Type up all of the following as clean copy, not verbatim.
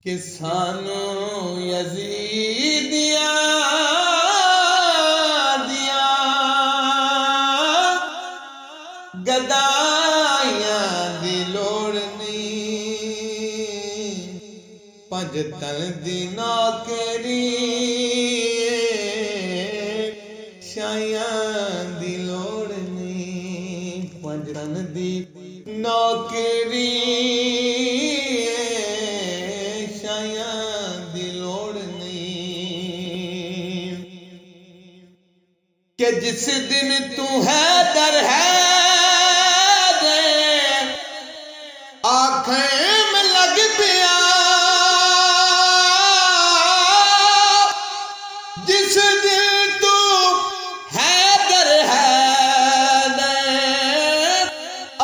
कि सानू यजीदियां दियां गदाइयां दी लोड़ नहीं, पंज तन दी नौकरी शायां दी लोड़ नहीं, पंज तन दी नौकरी कि जिस दिन तू हैदर है दे आँखें में लग पिया, जिस दिन तू हैदर है दे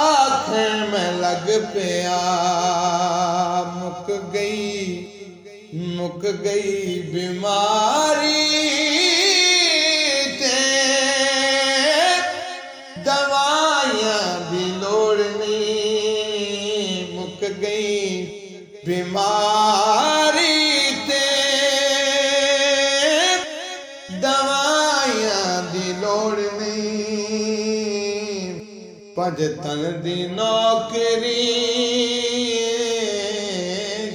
आँखें में लग पिया, मुक गई बीमारी बीमारी ते दवाइयां दी लोड़ नहीं, पंज तन दी नौकरी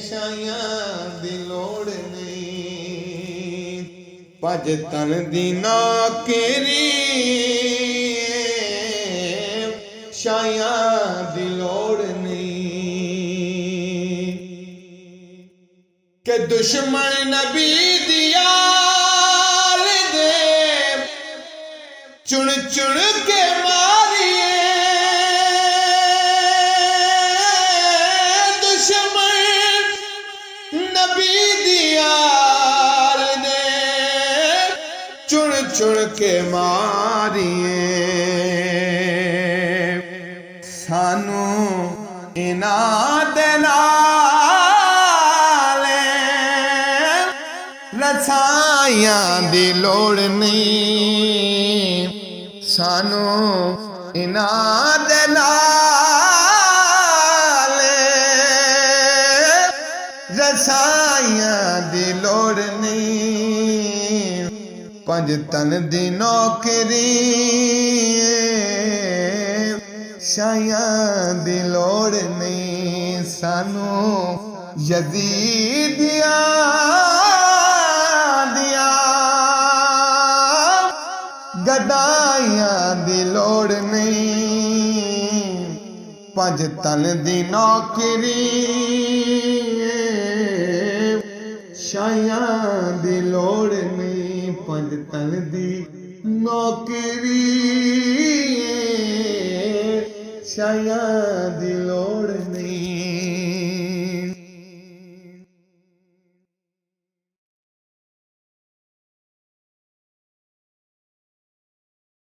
शायां दी लोड़ नहीं, पंज तन दी नौकरी शायां दी लोड़ नहीं। कि दुश्मन नबी दियाल दे चुन चुन के मारिए, दुश्मन नबी दियाल दे चुन चुन के मारिए, सानू इन्हां दे रसाइयां दी लोड़ नहीं, सानू इन्हां दे नाल रसाइयां दी लोड़ नहीं, पंज तन दी नौकरी शायां दी लोड़ नहीं, सानू यजीदियां गदाइयां दी लोड़ नहीं, पंज तन दी नौकरी शायां दी लोड़ नहीं, पंज तन दी नौकरी शायां दी लोड़ नहीं।